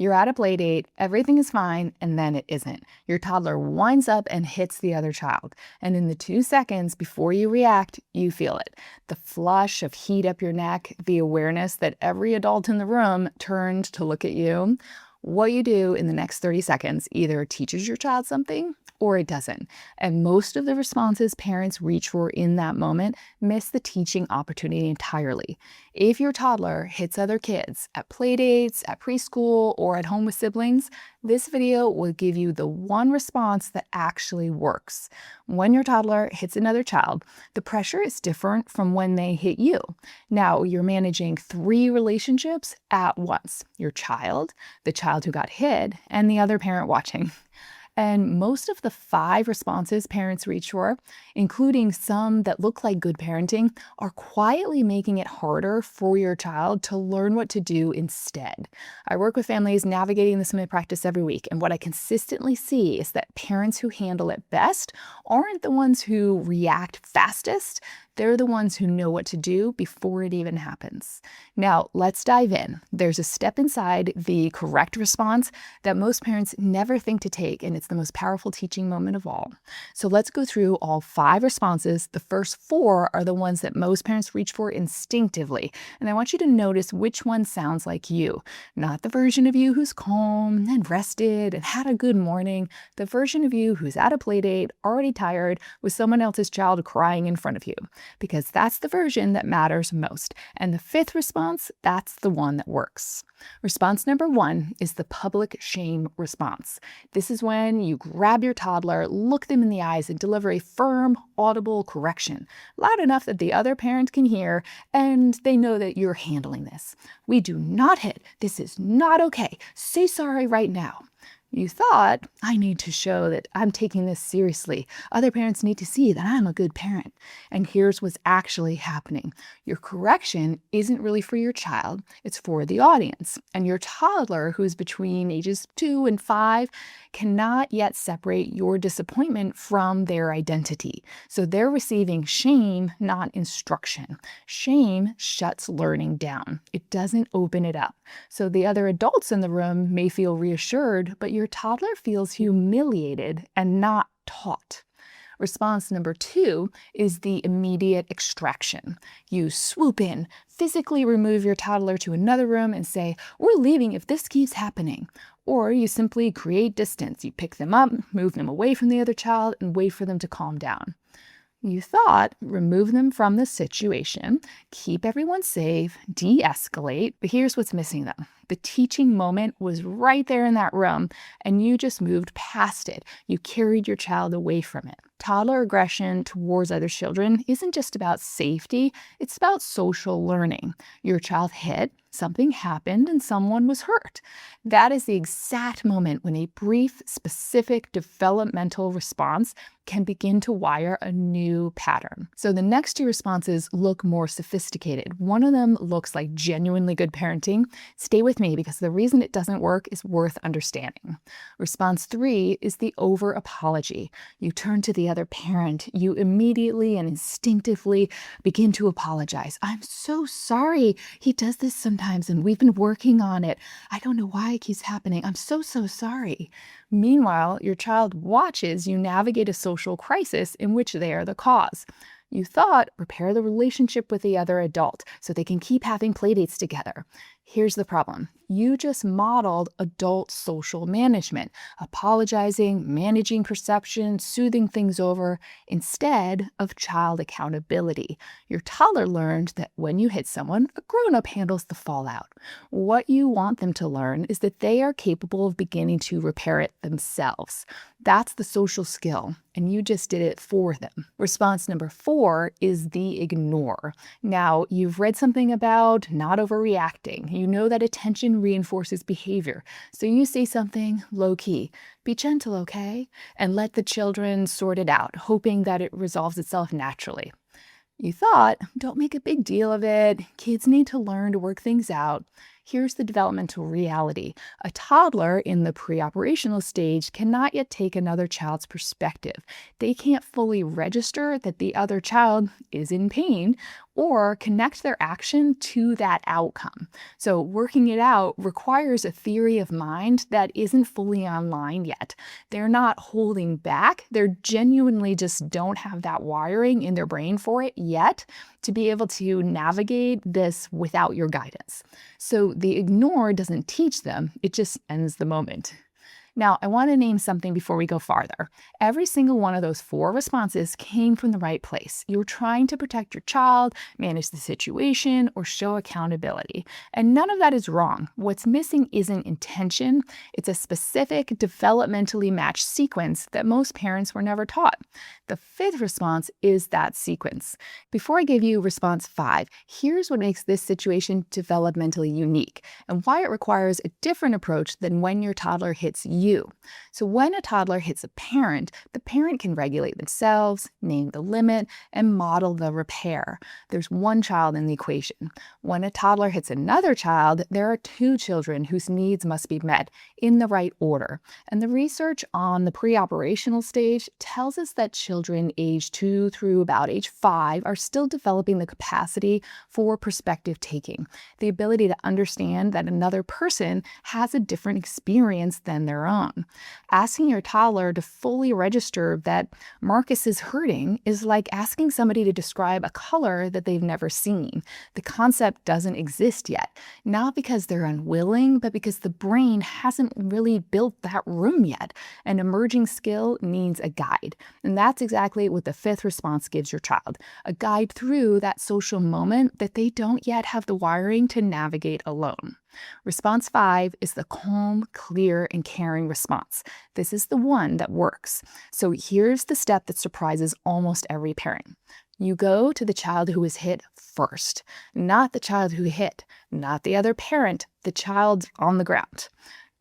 You're at a play date, everything is fine, and then it isn't. Your toddler winds up and hits the other child. And in the 2 seconds before you react, you feel it. The flush of heat up your neck, the awareness that every adult in the room turned to look at you. What you do in the next 30 seconds either teaches your child something or it doesn't. And most of the responses parents reach for in that moment miss the teaching opportunity entirely. If your toddler hits other kids at play dates, at preschool, or at home with siblings, this video will give you the one response that actually works. When your toddler hits another child, the pressure is different from when they hit you. Now, you're managing 3 relationships at once: your child, the child who got hit, and the other parent watching. And most of the 5 responses parents reach for, including some that look like good parenting, are quietly making it harder for your child to learn what to do instead. I work with families navigating this in my practice every week, and what I consistently see is that parents who handle it best aren't the ones who react fastest. They're the ones who know what to do before it even happens. Now, let's dive in. There's a step inside the correct response that most parents never think to take, and it's the most powerful teaching moment of all. So let's go through all 5 responses. The first 4 are the ones that most parents reach for instinctively, and I want you to notice which one sounds like you. Not the version of you who's calm and rested and had a good morning, the version of you who's at a play date, already tired, with someone else's child crying in front of you. Because that's the version that matters most. And the 5th response, that's the one that works. Response number 1 is the public shame response. This is when you grab your toddler, look them in the eyes, and deliver a firm, audible correction, loud enough that the other parent can hear, and they know that you're handling this. We do not hit. This is not okay. Say sorry right now. You thought, I need to show that I'm taking this seriously. Other parents need to see that I'm a good parent. And here's what's actually happening. Your correction isn't really for your child, it's for the audience. And your toddler, who's between ages 2 and 5, cannot yet separate your disappointment from their identity. So they're receiving shame, not instruction. Shame shuts learning down. It doesn't open it up. So the other adults in the room may feel reassured, but your toddler feels humiliated and not taught. Response number 2 is the immediate extraction. You swoop in, physically remove your toddler to another room and say, "We're leaving if this keeps happening." Or you simply create distance. You pick them up, move them away from the other child, and wait for them to calm down. You thought, remove them from the situation, keep everyone safe, de-escalate, but here's what's missing though. The teaching moment was right there in that room, and you just moved past it. You carried your child away from it. Toddler aggression towards other children isn't just about safety, it's about social learning. Your child hit, something happened, and someone was hurt. That is the exact moment when a brief, specific developmental response can begin to wire a new pattern. So the next 2 responses look more sophisticated. One of them looks like genuinely good parenting. Stay with me because the reason it doesn't work is worth understanding. Response 3 is the over-apology. You turn to the other parent. You immediately and instinctively begin to apologize. "I'm so sorry. He does this sometimes and we've been working on it. I don't know why it keeps happening. I'm so sorry." Meanwhile, your child watches you navigate a social crisis in which they are the cause. You thought, repair the relationship with the other adult so they can keep having playdates together. Here's the problem. You just modeled adult social management, apologizing, managing perception, soothing things over, instead of child accountability. Your toddler learned that when you hit someone, a grown-up handles the fallout. What you want them to learn is that they are capable of beginning to repair it themselves. That's the social skill, and you just did it for them. Response number 4 is the ignore. Now, you've read something about not overreacting. You know that attention reinforces behavior. So you say something low-key. "Be gentle, okay?" And let the children sort it out, hoping that it resolves itself naturally. You thought, don't make a big deal of it. Kids need to learn to work things out. Here's the developmental reality. A toddler in the preoperational stage cannot yet take another child's perspective. They can't fully register that the other child is in pain or connect their action to that outcome. So, working it out requires a theory of mind that isn't fully online yet. They're not holding back, they're genuinely just don't have that wiring in their brain for it yet to be able to navigate this without your guidance. So, the ignore doesn't teach them, it just ends the moment. Now, I want to name something before we go farther. Every single one of those 4 responses came from the right place. You were trying to protect your child, manage the situation, or show accountability. And none of that is wrong. What's missing isn't intention, it's a specific, developmentally matched sequence that most parents were never taught. The 5th response is that sequence. Before I give you response 5, here's what makes this situation developmentally unique and why it requires a different approach than when your toddler hits you. So when a toddler hits a parent, the parent can regulate themselves, name the limit, and model the repair. There's one child in the equation. When a toddler hits another child, there are 2 children whose needs must be met in the right order. And the research on the preoperational stage tells us that children age 2 through about age 5 are still developing the capacity for perspective taking, the ability to understand that another person has a different experience than their own. Asking your toddler to fully register that Marcus is hurting is like asking somebody to describe a color that they've never seen. The concept doesn't exist yet, not because they're unwilling, but because the brain hasn't really built that room yet. An emerging skill needs a guide. And that's exactly what the 5th response gives your child, a guide through that social moment that they don't yet have the wiring to navigate alone. Response 5 is the calm, clear, and caring response. This is the one that works. So here's the step that surprises almost every parent. You go to the child who was hit first, not the child who hit, not the other parent, the child on the ground.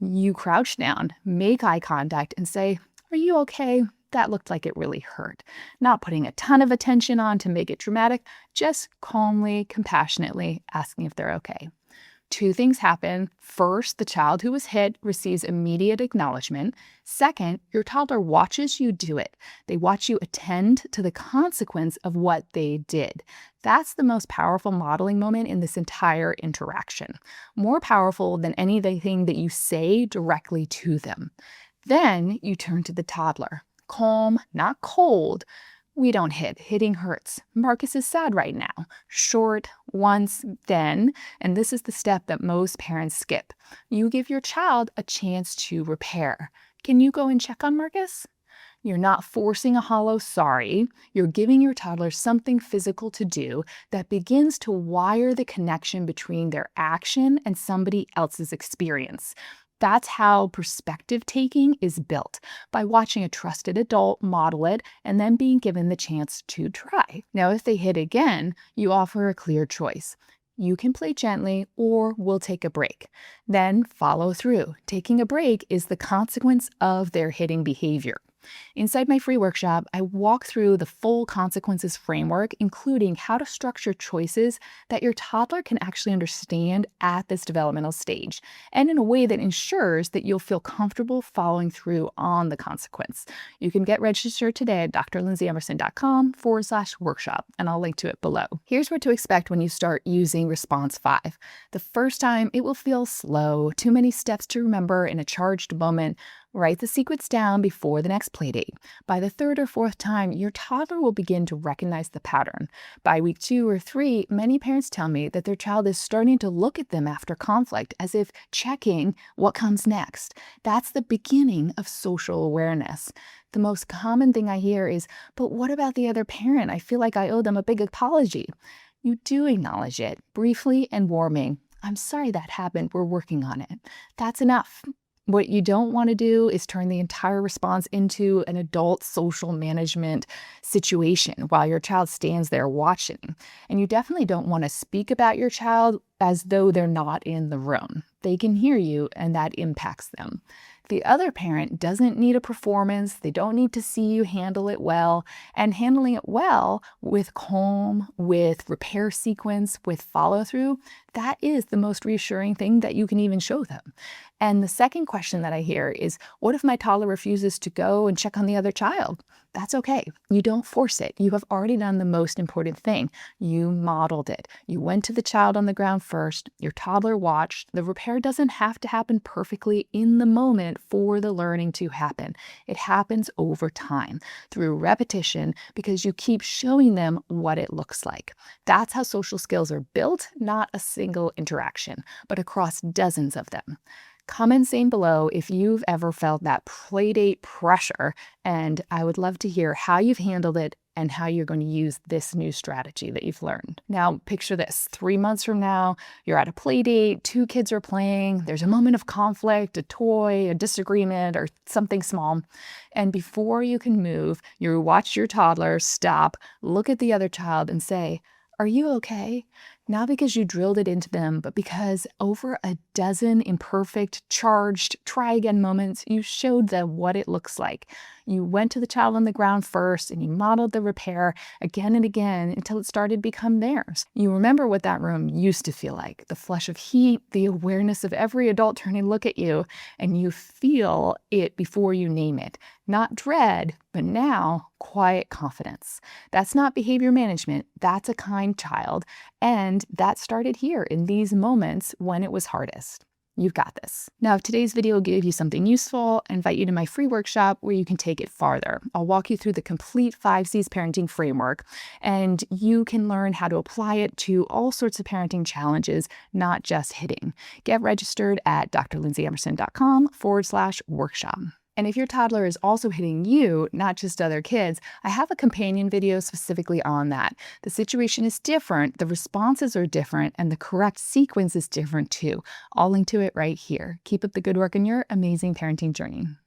You crouch down, make eye contact, and say, "Are you okay? That looked like it really hurt." Not putting a ton of attention on to make it dramatic, just calmly, compassionately asking if they're okay. 2 things happen. First, the child who was hit receives immediate acknowledgement. Second, your toddler watches you do it. They watch you attend to the consequence of what they did. That's the most powerful modeling moment in this entire interaction. More powerful than anything that you say directly to them. Then you turn to the toddler. Calm, not cold. We don't hit. Hitting hurts. Marcus is sad right now. Short, once, then, and this is the step that most parents skip. You give your child a chance to repair. Can you go and check on Marcus? You're not forcing a hollow sorry. You're giving your toddler something physical to do that begins to wire the connection between their action and somebody else's experience. That's how perspective taking is built, by watching a trusted adult model it and then being given the chance to try. Now, if they hit again, you offer a clear choice. You can play gently or we'll take a break. Then follow through. Taking a break is the consequence of their hitting behavior. Inside my free workshop, I walk through the full consequences framework, including how to structure choices that your toddler can actually understand at this developmental stage, and in a way that ensures that you'll feel comfortable following through on the consequence. You can get registered today at drlindsay.com/workshop, and I'll link to it below. Here's what to expect when you start using response 5. The first time, it will feel slow, too many steps to remember in a charged moment. Write the sequence down before the next playdate. By the 3rd or 4th time, your toddler will begin to recognize the pattern. By week 2 or 3, many parents tell me that their child is starting to look at them after conflict, as if checking what comes next. That's the beginning of social awareness. The most common thing I hear is, "But what about the other parent? I feel like I owe them a big apology." You do acknowledge it, briefly and warming. "I'm sorry that happened. We're working on it." That's enough. What you don't want to do is turn the entire response into an adult social management situation while your child stands there watching. And you definitely don't want to speak about your child as though they're not in the room. They can hear you, and that impacts them. The other parent doesn't need a performance. They don't need to see you handle it well. And handling it well with calm, with repair sequence, with follow through, that is the most reassuring thing that you can even show them. And the second question that I hear is, what if my toddler refuses to go and check on the other child? That's okay. You don't force it. You have already done the most important thing. You modeled it. You went to the child on the ground first. Your toddler watched. The repair doesn't have to happen perfectly in the moment for the learning to happen. It happens over time through repetition because you keep showing them what it looks like. That's how social skills are built, not a single interaction, but across dozens of them. Comment saying below if you've ever felt that playdate pressure, and I would love to hear how you've handled it and how you're going to use this new strategy that you've learned. Now, picture this. 3 months from now, you're at a playdate, 2 kids are playing, there's a moment of conflict, a toy, a disagreement, or something small. And before you can move, you watch your toddler stop, look at the other child, and say, "Are you okay?" Not because you drilled it into them, but because over a dozen imperfect, charged, try again moments, you showed them what it looks like. You went to the child on the ground first and you modeled the repair again and again until it started to become theirs. You remember what that room used to feel like, the flush of heat, the awareness of every adult turning to look at you, and you feel it before you name it. Not dread, but now quiet confidence. That's not behavior management. That's a kind child. And that started here in these moments when it was hardest. You've got this. Now, if today's video gave you something useful, I invite you to my free workshop where you can take it farther. I'll walk you through the complete 5Cs parenting framework, and you can learn how to apply it to all sorts of parenting challenges, not just hitting. Get registered at drlindsayEmerson.com/workshop. And if your toddler is also hitting you, not just other kids, I have a companion video specifically on that. The situation is different, the responses are different, and the correct sequence is different too. I'll link to it right here. Keep up the good work in your amazing parenting journey.